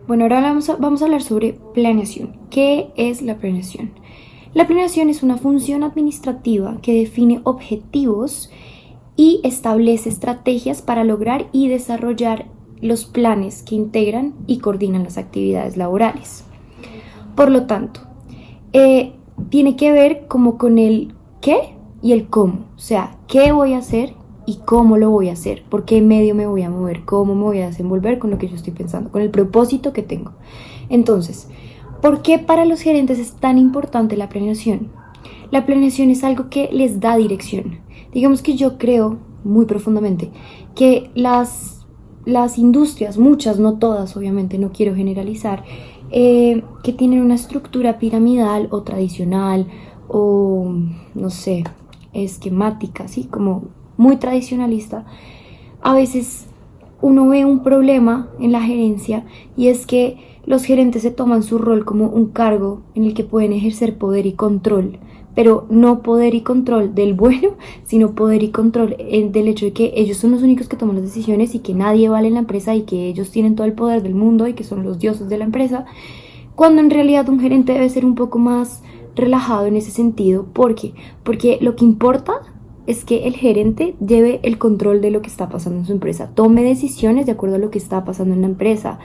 Bueno, ahora vamos a hablar sobre planeación. ¿Qué es la planeación? La planeación es una función administrativa que define objetivos y establece estrategias para lograr y desarrollar los planes que integran y coordinan las actividades laborales. Por lo tanto, eh, tiene que ver como con el qué y el cómo. O sea, qué voy a hacer y cómo lo voy a hacer, por qué medio me voy a mover, cómo me voy a desenvolver con lo que yo estoy pensando, con el propósito que tengo. Entonces, ¿por qué para los gerentes es tan importante la planeación? La planeación es algo que les da dirección. Digamos que yo creo muy profundamente que las industrias, muchas, no todas, obviamente, no quiero generalizar, que tienen una estructura piramidal o tradicional o, no sé, esquemática, ¿sí? Como muy tradicionalista, a veces uno ve un problema en la gerencia y es que los gerentes se toman su rol como un cargo en el que pueden ejercer poder y control, pero no poder y control del bueno, sino poder y control del hecho de que ellos son los únicos que toman las decisiones y que nadie vale en la empresa y que ellos tienen todo el poder del mundo y que son los dioses de la empresa, cuando en realidad un gerente debe ser un poco más relajado en ese sentido. ¿Por qué? Porque lo que importa es que el gerente lleve el control de lo que está pasando en su empresa, tome decisiones de acuerdo a lo que está pasando en la empresa,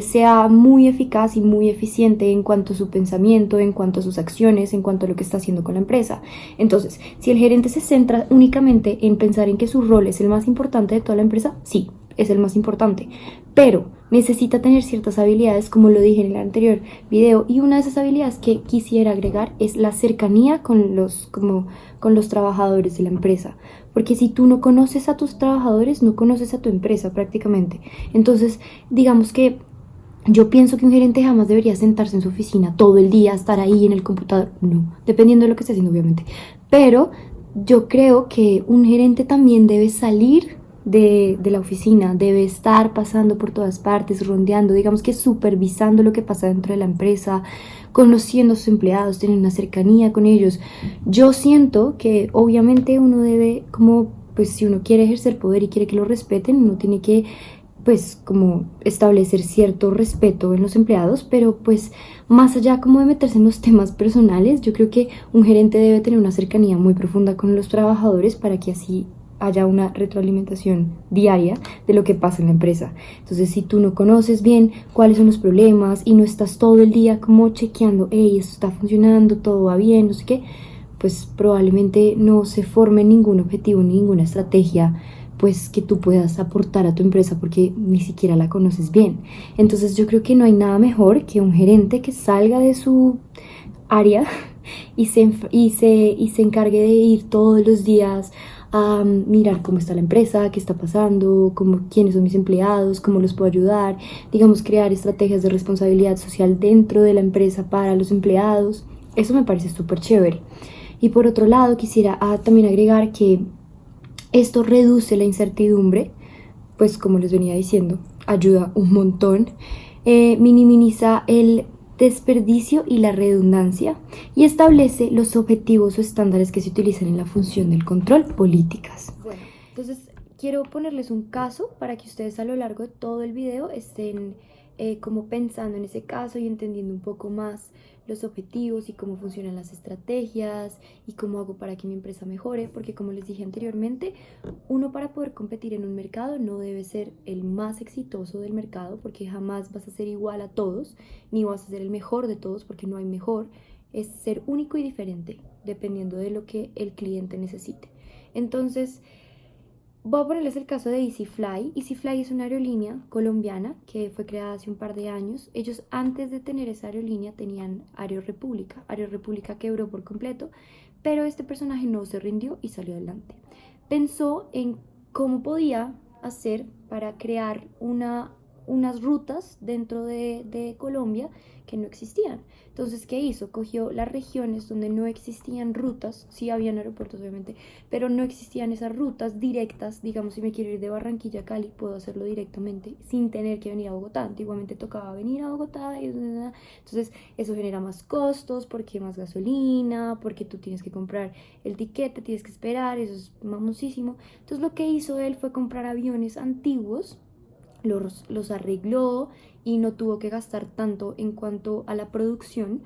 sea muy eficaz y muy eficiente en cuanto a su pensamiento, en cuanto a sus acciones, en cuanto a lo que está haciendo con la empresa. Entonces, si el gerente se centra únicamente en pensar en que su rol es el más importante de toda la empresa, sí, es el más importante, pero necesita tener ciertas habilidades, como lo dije en el anterior video, y una de esas habilidades que quisiera agregar es la cercanía con los trabajadores de la empresa, porque si tú no conoces a tus trabajadores, no conoces a tu empresa prácticamente. Entonces, digamos que yo pienso que un gerente jamás debería sentarse en su oficina todo el día, estar ahí en el computador, no, dependiendo de lo que esté haciendo, obviamente, pero yo creo que un gerente también debe salir de la oficina, debe estar pasando por todas partes, rondeando, digamos que supervisando lo que pasa dentro de la empresa, conociendo a sus empleados, teniendo una cercanía con ellos. Yo siento que obviamente uno debe, como, pues si uno quiere ejercer poder y quiere que lo respeten, uno tiene que pues como establecer cierto respeto en los empleados, pero pues más allá como de meterse en los temas personales, yo creo que un gerente debe tener una cercanía muy profunda con los trabajadores para que así haya una retroalimentación diaria de lo que pasa en la empresa. Entonces, si tú no conoces bien cuáles son los problemas y no estás todo el día como chequeando, hey, esto está funcionando, todo va bien, no sé qué, pues probablemente no se forme ningún objetivo, ninguna estrategia pues que tú puedas aportar a tu empresa porque ni siquiera la conoces bien. Entonces yo creo que no hay nada mejor que un gerente que salga de su área y se encargue de ir todos los días a mirar cómo está la empresa, qué está pasando, quiénes son mis empleados, cómo los puedo ayudar, digamos, crear estrategias de responsabilidad social dentro de la empresa para los empleados. Eso me parece súper chévere. Y por otro lado, quisiera también agregar que esto reduce la incertidumbre, pues como les venía diciendo, ayuda un montón, minimiza el desperdicio y la redundancia y establece los objetivos o estándares que se utilizan en la función del control, políticas. Bueno, entonces quiero ponerles un caso para que ustedes a lo largo de todo el video estén como pensando en ese caso y entendiendo un poco más los objetivos y cómo funcionan las estrategias y cómo hago para que mi empresa mejore, porque como les dije anteriormente, uno para poder competir en un mercado no debe ser el más exitoso del mercado, porque jamás vas a ser igual a todos, ni vas a ser el mejor de todos, porque no hay mejor. Es ser único y diferente, dependiendo de lo que el cliente necesite. Entonces, voy a ponerles el caso de EasyFly. EasyFly es una aerolínea colombiana que fue creada hace un par de años. Ellos antes de tener esa aerolínea tenían Aerorepública. Aerorepública quebró por completo, pero este personaje no se rindió y salió adelante. Pensó en cómo podía hacer para crear unas rutas dentro de Colombia que no existían. Entonces, ¿qué hizo? Cogió las regiones donde no existían rutas, sí habían aeropuertos obviamente, pero no existían esas rutas directas. Digamos, si me quiero ir de Barranquilla a Cali, puedo hacerlo directamente sin tener que venir a Bogotá. Antiguamente tocaba venir a Bogotá y entonces eso genera más costos, porque más gasolina, porque tú tienes que comprar el tiquete, tienes que esperar, eso es mamosísimo. Entonces lo que hizo él fue comprar aviones antiguos, los arregló y no tuvo que gastar tanto en cuanto a la producción,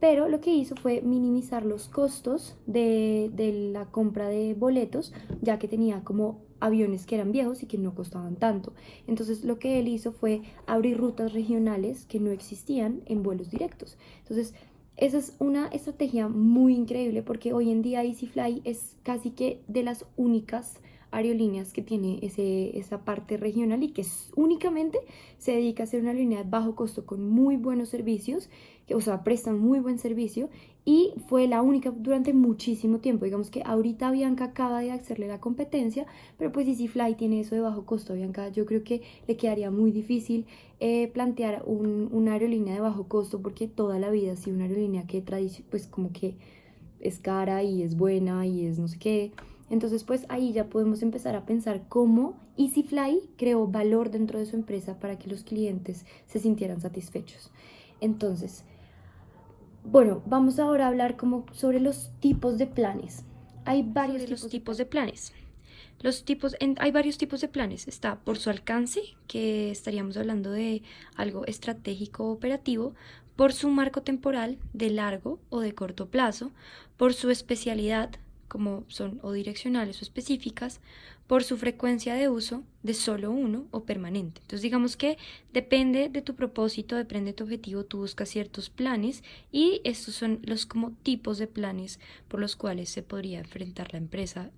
pero lo que hizo fue minimizar los costos de la compra de boletos, ya que tenía como aviones que eran viejos y que no costaban tanto. Entonces lo que él hizo fue abrir rutas regionales que no existían en vuelos directos. Entonces esa es una estrategia muy increíble porque hoy en día EasyFly es casi que de las únicas aerolíneas que tiene esa parte regional y que únicamente se dedica a hacer una aerolínea de bajo costo con muy buenos servicios, que, o sea, prestan muy buen servicio y fue la única durante muchísimo tiempo. Digamos que ahorita Bianca acaba de hacerle la competencia, pero pues EasyFly tiene eso de bajo costo. Bianca, yo creo que le quedaría muy difícil plantear una aerolínea de bajo costo porque toda la vida ha sido una aerolínea que pues como que es cara y es buena y es no sé qué. Entonces pues ahí ya podemos empezar a pensar cómo EasyFly creó valor dentro de su empresa para que los clientes se sintieran satisfechos. Entonces, bueno, vamos ahora a hablar como sobre los tipos de planes. Hay varios tipos de planes. Hay varios tipos de planes. Está por su alcance, que estaríamos hablando de algo estratégico o operativo, por su marco temporal de largo o de corto plazo, por su especialidad, como son o direccionales o específicas, por su frecuencia de uso de solo uno o permanente. Entonces digamos que depende de tu propósito, depende de tu objetivo, tú buscas ciertos planes y estos son los como tipos de planes por los cuales se podría enfrentar la empresa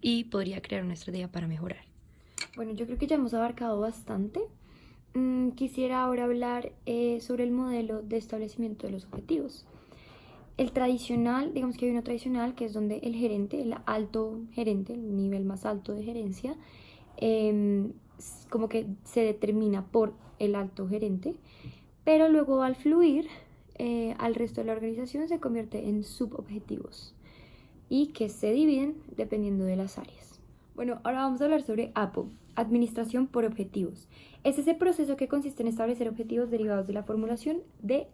y podría crear una estrategia para mejorar. Bueno, yo creo que ya hemos abarcado bastante. Quisiera ahora hablar sobre el modelo de establecimiento de los objetivos. El tradicional, digamos que hay uno tradicional que es donde el gerente, el alto gerente, el nivel más alto de gerencia, como que se determina por el alto gerente, pero luego al fluir al resto de la organización se convierte en subobjetivos y que se dividen dependiendo de las áreas. Bueno, ahora vamos a hablar sobre APO, Administración por Objetivos. Es ese proceso que consiste en establecer objetivos derivados de la formulación de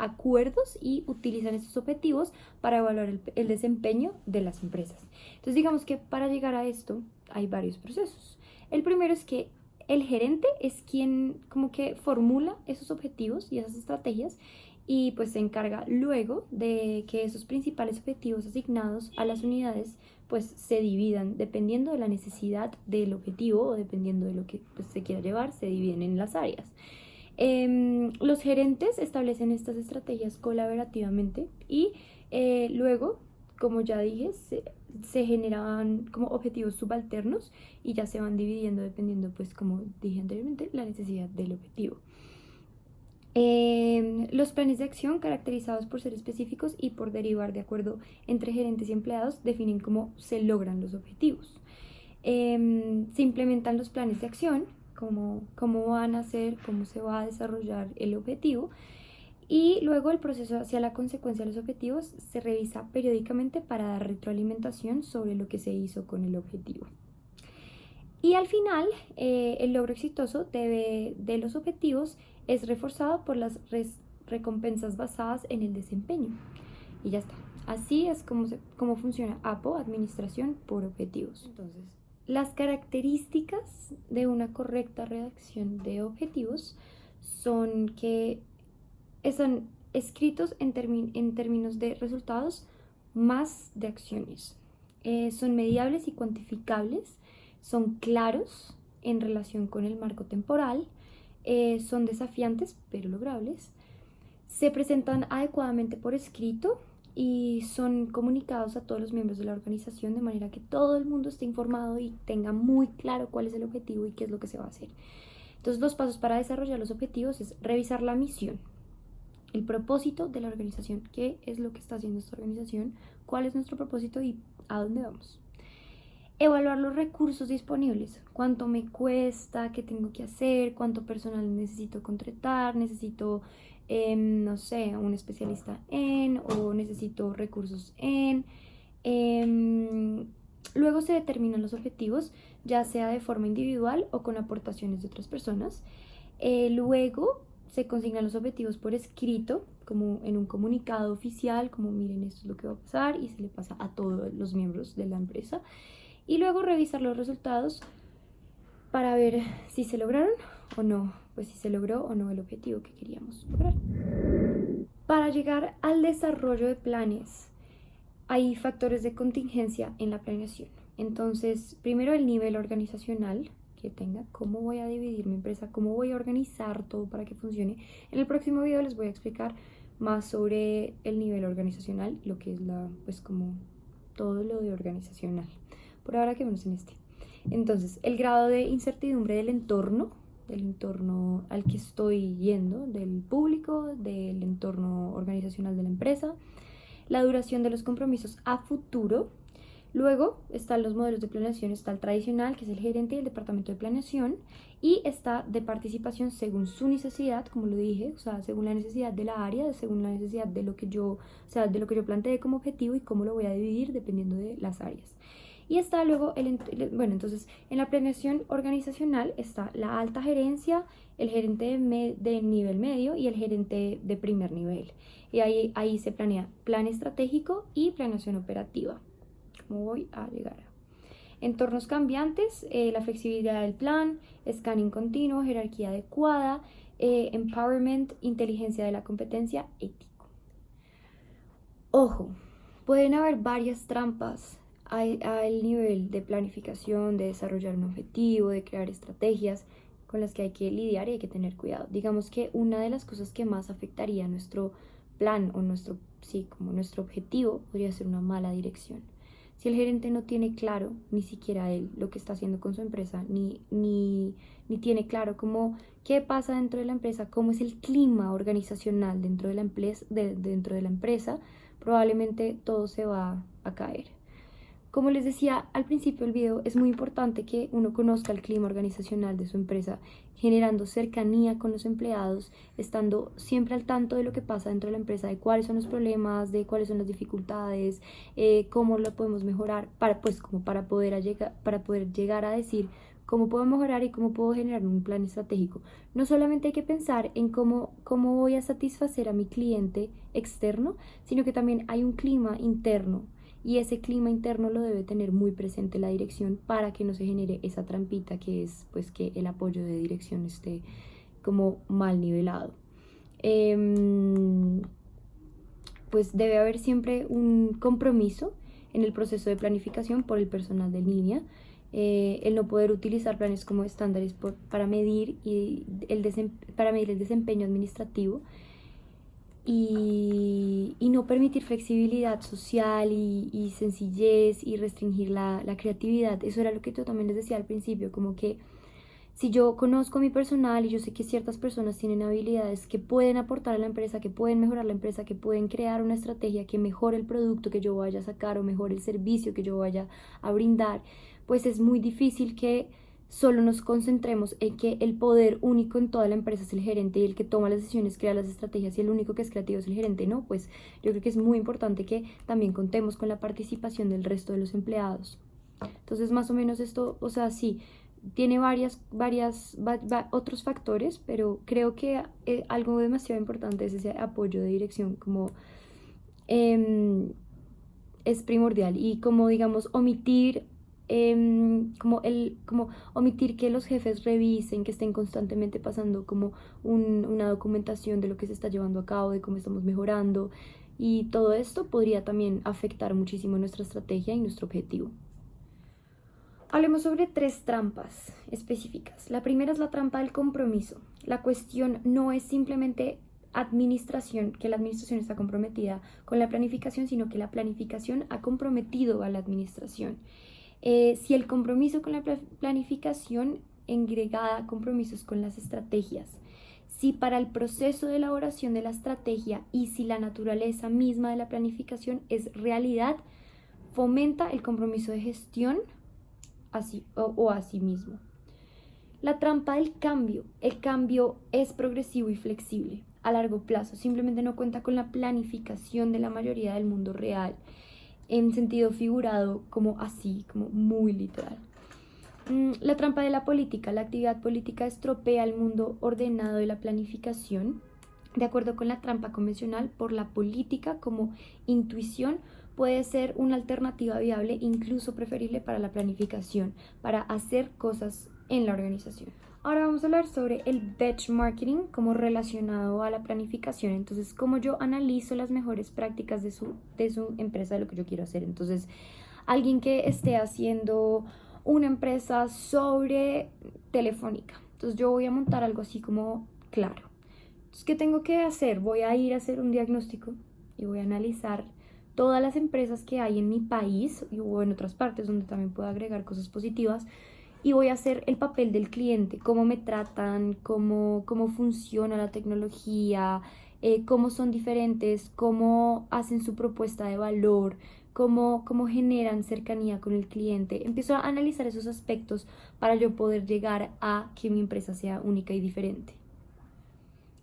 acuerdos y utilizan estos objetivos para evaluar el desempeño de las empresas. Entonces digamos que para llegar a esto hay varios procesos. El primero es que el gerente es quien como que formula esos objetivos y esas estrategias y pues se encarga luego de que esos principales objetivos asignados a las unidades pues se dividan dependiendo de la necesidad del objetivo o dependiendo de lo que pues, se quiera llevar, se dividen en las áreas. Los gerentes establecen estas estrategias colaborativamente y luego, como ya dije, se generan como objetivos subalternos y ya se van dividiendo dependiendo, pues como dije anteriormente, la necesidad del objetivo. Los planes de acción, caracterizados por ser específicos y por derivar de acuerdo entre gerentes y empleados, definen cómo se logran los objetivos. Se implementan los planes de acción, cómo van a ser, cómo se va a desarrollar el objetivo. Y luego el proceso hacia la consecuencia de los objetivos se revisa periódicamente para dar retroalimentación sobre lo que se hizo con el objetivo. Y al final, el logro exitoso de los objetivos es reforzado por las recompensas basadas en el desempeño. Y ya está. Así es como funciona APO, Administración por Objetivos. Entonces, las características de una correcta redacción de objetivos son que están escritos en términos de resultados más de acciones. Son mediables y cuantificables, son claros en relación con el marco temporal, son desafiantes pero logrables, se presentan adecuadamente por escrito y son comunicados a todos los miembros de la organización de manera que todo el mundo esté informado y tenga muy claro cuál es el objetivo y qué es lo que se va a hacer. Entonces, los pasos para desarrollar los objetivos es revisar la misión, el propósito de la organización, qué es lo que está haciendo esta organización, cuál es nuestro propósito y a dónde vamos. Evaluar los recursos disponibles, cuánto me cuesta, qué tengo que hacer, cuánto personal necesito contratar, necesito, no sé, un especialista o necesito recursos en. Luego se determinan los objetivos, ya sea de forma individual o con aportaciones de otras personas. Luego se consignan los objetivos por escrito, como en un comunicado oficial, como miren, esto es lo que va a pasar y se le pasa a todos los miembros de la empresa. Y luego revisar los resultados para ver si se lograron o no, pues si se logró o no el objetivo que queríamos lograr. Para llegar al desarrollo de planes, hay factores de contingencia en la planeación. Entonces, primero el nivel organizacional que tenga, cómo voy a dividir mi empresa, cómo voy a organizar todo para que funcione. En el próximo video les voy a explicar más sobre el nivel organizacional, lo que es pues como todo lo de organizacional. Por ahora quedémonos en este. Entonces, el grado de incertidumbre del entorno al que estoy yendo, del público, del entorno organizacional de la empresa, la duración de los compromisos a futuro. Luego están los modelos de planeación, está el tradicional, que es el gerente y el departamento de planeación, y está de participación según su necesidad, como lo dije, o sea, según la necesidad de la área, según la necesidad de lo que yo, de lo que yo planteé como objetivo y cómo lo voy a dividir dependiendo de las áreas. Y está luego, bueno, entonces en la planeación organizacional está la alta gerencia, el gerente de nivel medio y el gerente de primer nivel. Y ahí se planea plan estratégico y planeación operativa. ¿Cómo voy a llegar? Entornos cambiantes, la flexibilidad del plan, scanning continuo, jerarquía adecuada, empowerment, inteligencia de la competencia, ético. Ojo, pueden haber varias trampas al nivel de planificación, de desarrollar un objetivo, de crear estrategias con las que hay que lidiar y hay que tener cuidado. Digamos que una de las cosas que más afectaría a nuestro plan o nuestro objetivo podría ser una mala dirección. Si el gerente no tiene claro, ni siquiera él, lo que está haciendo con su empresa, ni tiene claro qué pasa dentro de la empresa, cómo es el clima organizacional dentro de la empresa, probablemente todo se va a caer. Como les decía al principio del video, es muy importante que uno conozca el clima organizacional de su empresa, generando cercanía con los empleados, estando siempre al tanto de lo que pasa dentro de la empresa, de cuáles son los problemas, de cuáles son las dificultades, cómo lo podemos mejorar, para poder llegar a decir cómo puedo mejorar y cómo puedo generar un plan estratégico. No solamente hay que pensar en cómo voy a satisfacer a mi cliente externo, sino que también hay un clima interno. Y ese clima interno lo debe tener muy presente la dirección para que no se genere esa trampita que es pues que el apoyo de dirección esté como mal nivelado. Pues debe haber siempre un compromiso en el proceso de planificación por el personal de línea. El no poder utilizar planes como estándares para medir el desempeño administrativo. Y no permitir flexibilidad social y sencillez y restringir la creatividad. Eso era lo que yo también les decía al principio, como que si yo conozco a mi personal y yo sé que ciertas personas tienen habilidades que pueden aportar a la empresa, que pueden mejorar la empresa, que pueden crear una estrategia que mejore el producto que yo vaya a sacar o mejore el servicio que yo vaya a brindar, pues es muy difícil que solo nos concentremos en que el poder único en toda la empresa es el gerente y el que toma las decisiones, crea las estrategias y el único que es creativo es el gerente. No, pues yo creo que es muy importante que también contemos con la participación del resto de los empleados. Entonces, más o menos esto, o sea, sí, tiene otros factores, pero creo que algo demasiado importante es ese apoyo de dirección, como es primordial. Y como digamos, omitir que los jefes revisen, que estén constantemente pasando como una documentación de lo que se está llevando a cabo, de cómo estamos mejorando, y todo esto podría también afectar muchísimo nuestra estrategia y nuestro objetivo. Hablemos sobre 3 trampas específicas. La primera es la trampa del compromiso. La cuestión no es simplemente que la administración está comprometida con la planificación, sino que la planificación ha comprometido a la administración. Si el compromiso con la planificación engregada a compromisos con las estrategias, si para el proceso de elaboración de la estrategia y si la naturaleza misma de la planificación es realidad, fomenta el compromiso de gestión o a sí mismo. La trampa del cambio. El cambio es progresivo y flexible a largo plazo, simplemente no cuenta con la planificación de la mayoría del mundo real, en sentido figurado, como muy literal. La trampa de la política. La actividad política estropea el mundo ordenado de la planificación. De acuerdo con la trampa convencional, por la política como intuición puede ser una alternativa viable, incluso preferible para la planificación, para hacer cosas en la organización. Ahora vamos a hablar sobre el benchmarking como relacionado a la planificación. Entonces, cómo yo analizo las mejores prácticas de su empresa, de lo que yo quiero hacer. Entonces, alguien que esté haciendo una empresa sobre telefónica. Entonces, yo voy a montar algo así como claro. Entonces, ¿qué tengo que hacer? Voy a ir a hacer un diagnóstico y voy a analizar todas las empresas que hay en mi país o en otras partes donde también puedo agregar cosas positivas, y voy a hacer el papel del cliente, cómo me tratan, cómo funciona la tecnología, cómo son diferentes, cómo hacen su propuesta de valor, cómo generan cercanía con el cliente. Empiezo a analizar esos aspectos para yo poder llegar a que mi empresa sea única y diferente.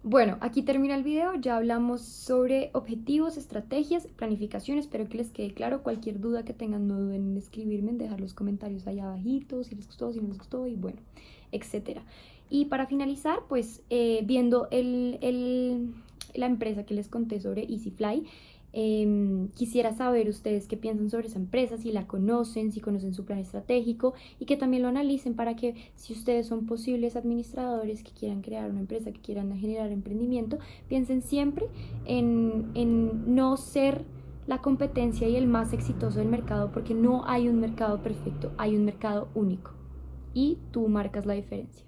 Bueno, aquí termina el video, ya hablamos sobre objetivos, estrategias, planificación, espero que les quede claro. Cualquier duda que tengan no duden en escribirme, en dejar los comentarios allá abajito, si les gustó, si no les gustó y bueno, etcétera. Y para finalizar, pues viendo la empresa que les conté sobre EasyFly, quisiera saber ustedes qué piensan sobre esa empresa, si la conocen, si conocen su plan estratégico, y que también lo analicen para que, si ustedes son posibles administradores que quieran crear una empresa, que quieran generar emprendimiento, piensen siempre en no ser la competencia y el más exitoso del mercado, porque no hay un mercado perfecto, hay un mercado único y tú marcas la diferencia.